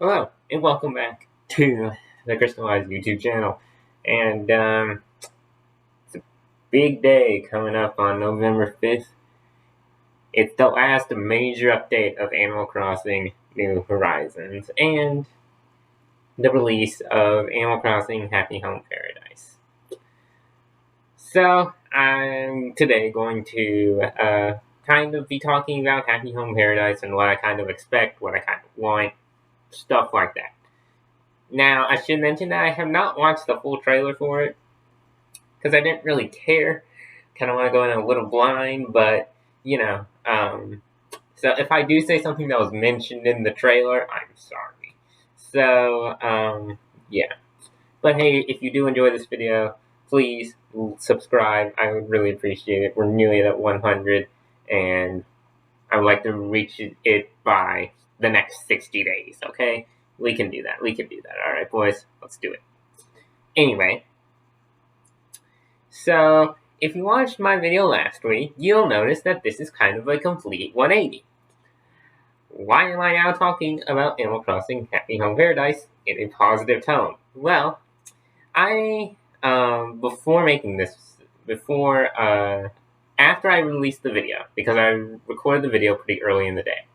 Hello, and welcome back to the Crystalized YouTube channel. And it's a big day coming up on November 5th. It's the last major update of Animal Crossing New Horizons and the release of Animal Crossing Happy Home Paradise. So, I'm today going to kind of be talking about Happy Home Paradise and what I kind of expect, what I kind of want, stuff like that. Now, I should mention that I have not watched the full trailer for it, because I didn't really care. Kind of want to go in a little blind, but, so if I do say something that was mentioned in the trailer, I'm sorry. So, yeah. But hey, if you do enjoy this video, please subscribe. I would really appreciate it. We're nearly at 100, and I would like to reach it by the next 60 days, okay? We can do that. Alright, boys? Let's do it. Anyway, so if you watched my video last week, you'll notice that this is kind of a complete 180. Why am I now talking about Animal Crossing Happy Home Paradise in a positive tone? Well, before making this, after I released the video, because I recorded the video pretty early in the day,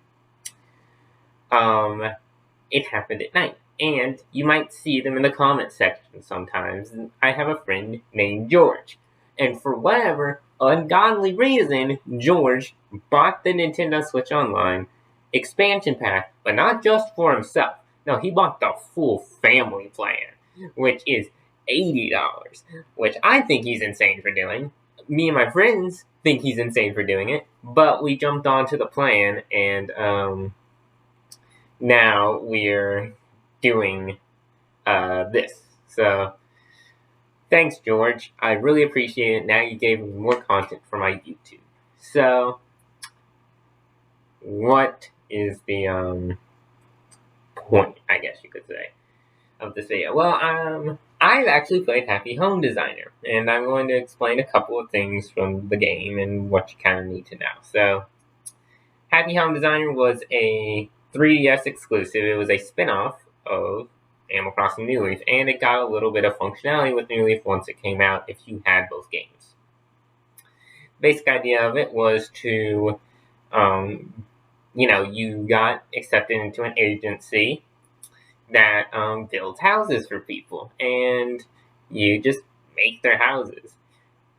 it happened at night. And you might see them in the comment section sometimes. I have a friend named George. And for whatever ungodly reason, George bought the Nintendo Switch Online expansion pack, but not just for himself. No, he bought the full family plan, which is $80, which I think he's insane for doing. Me and my friends think he's insane for doing it, but we jumped onto the plan, and now we're doing this. So, thanks, George. I really appreciate it. Now you gave me more content for my YouTube. So, what is the point, I guess you could say, of this video? Well, I've actually played Happy Home Designer, and I'm going to explain a couple of things from the game and what you kind of need to know. So, Happy Home Designer was a 3DS exclusive. It was a spin-off of Animal Crossing New Leaf, and it got a little bit of functionality with New Leaf once it came out if you had both games. The basic idea of it was to, you got accepted into an agency that builds houses for people, and you just make their houses.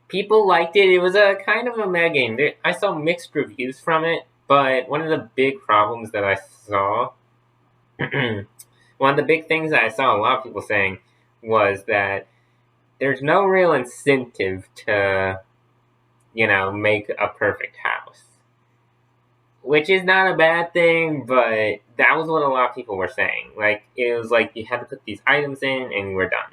People liked it. It was a kind of a meh game. I saw mixed reviews from it, but one of the big problems that I saw, one of the big things that I saw a lot of people saying was that there's no real incentive to, make a perfect house. Which is not a bad thing, but that was what a lot of people were saying. Like, it was like you had to put these items in and we're done.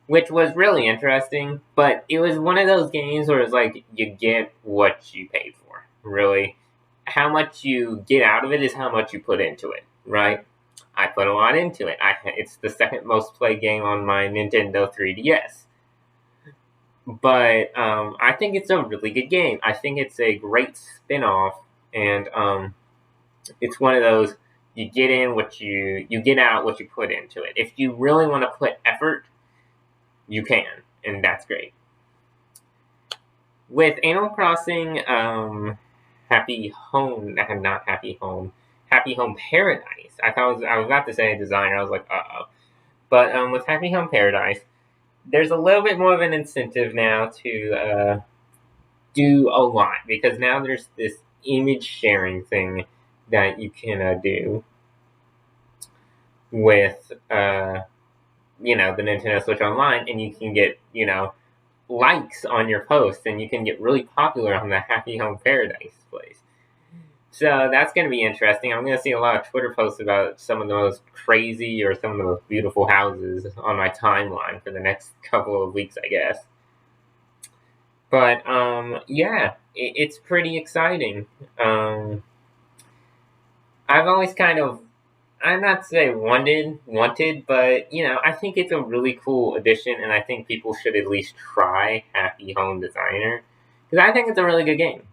Which was really interesting, but it was one of those games where it's like, you get what you paid for, really. How much you get out of it is how much you put into it, right? I put a lot into it. It's the second most played game on my Nintendo 3DS. But I think it's a really good game. I think it's a great spin-off, and it's one of those, you get in what you get out what you put into it. If you really want to put effort, you can, and that's great. With Animal Crossing Happy Home Paradise. I was about to say Designer. I was like, uh-oh. But with Happy Home Paradise, there's a little bit more of an incentive now to do a lot, because now there's this image sharing thing that you can do with the Nintendo Switch Online, and you can get likes on your posts, and you can get really popular on the Happy Home Paradise place. So that's going to be interesting. I'm going to see a lot of Twitter posts about some of the most crazy or some of the most beautiful houses on my timeline for the next couple of weeks, I guess. But, yeah, it's pretty exciting. I've always kind of, I'm not saying wanted, but, I think it's a really cool addition, and I think people should at least try Happy Home Designer, because I think it's a really good game.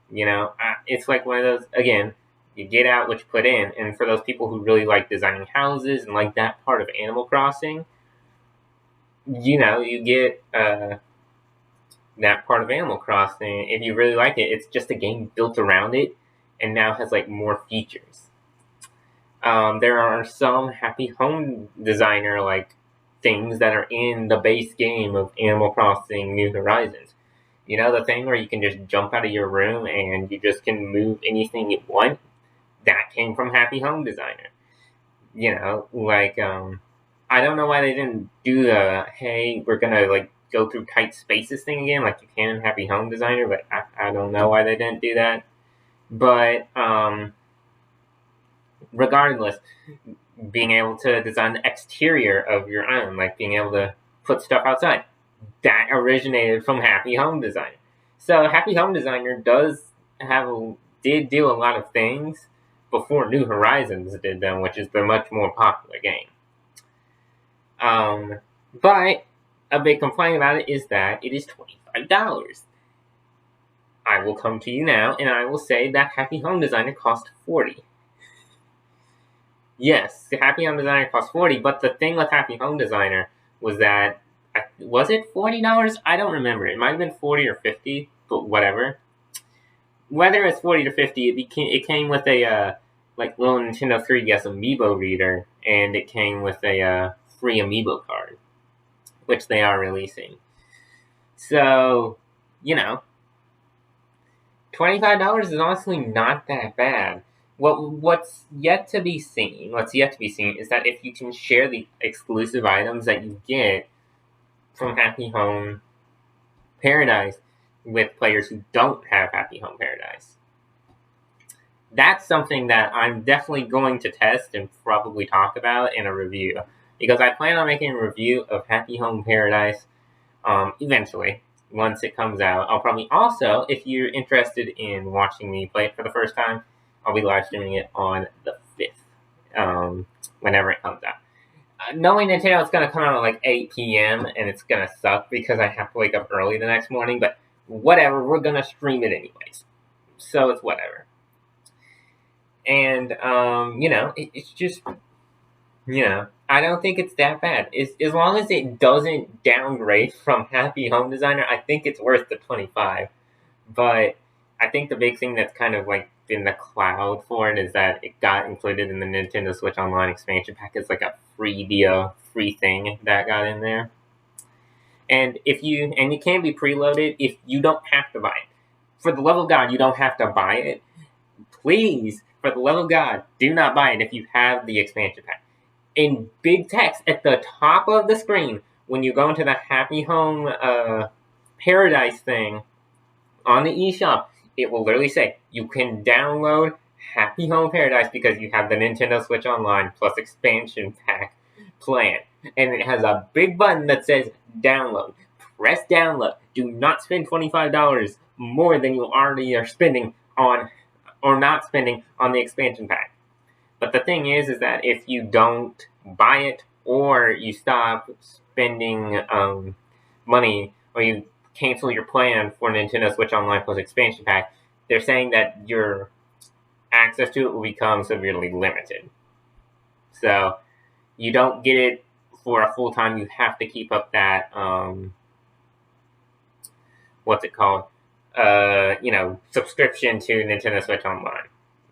It's like one of those, again, You get out what you put in. And for those people who really like designing houses and like that part of Animal Crossing, you get that part of Animal Crossing. If you really like it, it's just a game built around it and now has like more features. There are some Happy Home Designer like things that are in the base game of Animal Crossing New Horizons. You know, the thing where you can just jump out of your room and you just can move anything you want? That came from Happy Home Designer. You know, like, I don't know why they didn't do the, hey, we're gonna, like, go through tight spaces thing again, like you can in Happy Home Designer, but I don't know why they didn't do that. But, regardless, being able to design the exterior of your own, like being able to put stuff outside, that originated from Happy Home Designer. So Happy Home Designer did do a lot of things before New Horizons did them, which is the much more popular game. But a big complaint about it is that it is $25. I will come to you now and I will say that Happy Home Designer cost $40. Yes, the Happy Home Designer cost $40, but the thing with Happy Home Designer was that, was it $40? I don't remember. It might have been 40 or 50, but whatever. Whether it's 40 to 50, it came with a like little Nintendo 3DS Amiibo reader, and it came with a free Amiibo card, which they are releasing. So, $25 is honestly not that bad. What's yet to be seen is that if you can share the exclusive items that you get from Happy Home Paradise with players who don't have Happy Home Paradise. That's something that I'm definitely going to test and probably talk about in a review, because I plan on making a review of Happy Home Paradise eventually, once it comes out. I'll probably also, if you're interested in watching me play it for the first time, I'll be live streaming it on the 5th, whenever it comes out. Knowing Nintendo, it's going to come out at like 8 p.m. and it's going to suck because I have to wake up early the next morning, but whatever, we're going to stream it anyways. So it's whatever. And, it's just, I don't think it's that bad. As long as it doesn't downgrade from Happy Home Designer, I think it's worth the $25. But I think the big thing that's kind of like in the cloud for it is that it got included in the Nintendo Switch Online expansion pack. It's like a free thing that got in there. And it can be preloaded if you don't have to buy it. For the love of God, you don't have to buy it. Please, for the love of God, do not buy it if you have the expansion pack. In big text at the top of the screen, when you go into the Happy Home Paradise thing on the eShop, it will literally say you can download Happy Home Paradise because you have the Nintendo Switch Online plus expansion pack plan. And it has a big button that says download. Press download. Do not spend $25 more than you already are spending on, or not spending on the expansion pack. But the thing is that if you don't buy it, or you stop spending money, or you cancel your plan for Nintendo Switch Online plus expansion pack, they're saying that your access to it will become severely limited. So you don't get it for a full time. You have to keep up that subscription to Nintendo Switch Online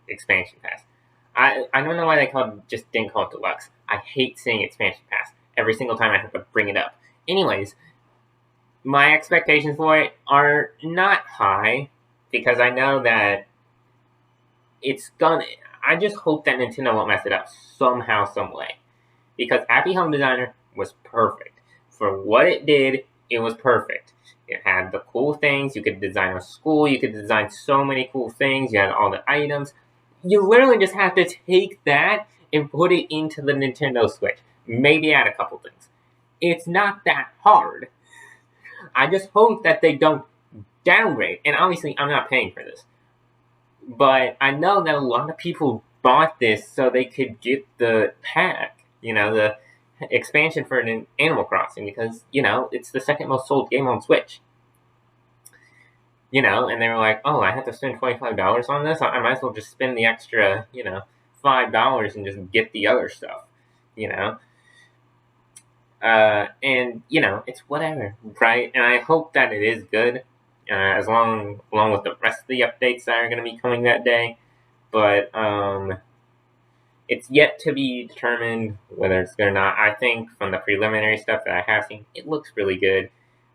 expansion pass. I don't know why they didn't call it Deluxe. I hate saying expansion pass. Every single time I have to bring it up. Anyways, my expectations for it are not high, because I know that I just hope that Nintendo won't mess it up somehow, some way. Because Happy Home Designer was perfect. For what it did, it was perfect. It had the cool things. You could design a school. You could design so many cool things. You had all the items. You literally just have to take that and put it into the Nintendo Switch. Maybe add a couple things. It's not that hard. I just hope that they don't downgrade. And obviously, I'm not paying for this. But I know that a lot of people bought this so they could get the pack. The expansion for Animal Crossing. Because, it's the second most sold game on Switch. and they were like, oh, I have to spend $25 on this? I might as well just spend the extra, $5 and just get the other stuff, you know? And, it's whatever, right? And I hope that it is good, along with the rest of the updates that are going to be coming that day. But, it's yet to be determined whether it's good or not. I think from the preliminary stuff that I have seen, it looks really good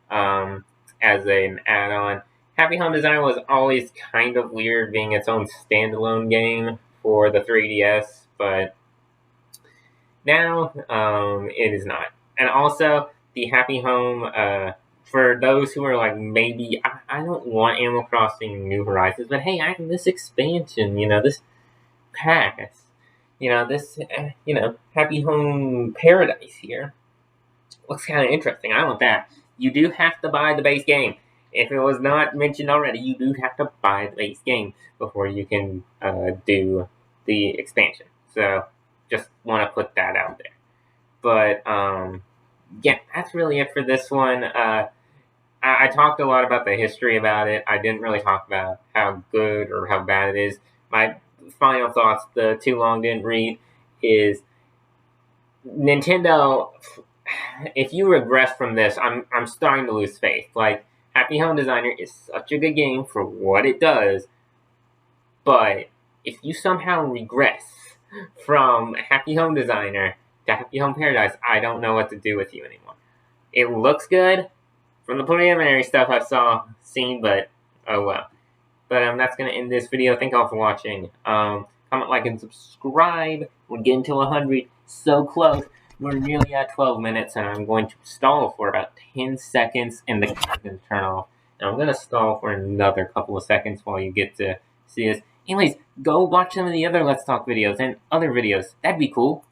as an add-on. Happy Home Designer was always kind of weird being its own standalone game for the 3DS, but now it is not. And also, the Happy Home, for those who are like, maybe, I don't want Animal Crossing New Horizons, but hey, I have this expansion, this pass. This, Happy Home Paradise here. Looks kind of interesting. I want that. You do have to buy the base game. If it was not mentioned already, you do have to buy the base game before you can do the expansion. So, just want to put that out there. But, yeah, that's really it for this one. I talked a lot about the history about it. I didn't really talk about how good or how bad it is. My final thoughts, the too long didn't read, is Nintendo. If you regress from this, I'm starting to lose faith. Like, Happy Home Designer is such a good game for what it does, but if you somehow regress from Happy Home Designer to Happy Home Paradise, I don't know what to do with you anymore. It looks good from the preliminary stuff I've seen, but oh well. But that's going to end this video. Thank you all for watching. Comment, like, and subscribe. We're getting to 100. So close. We're nearly at 12 minutes, and I'm going to stall for about 10 seconds, and the camera's going to turn off. And I'm going to stall for another couple of seconds while you get to see this. Anyways, go watch some of the other Let's Talk videos and other videos. That'd be cool.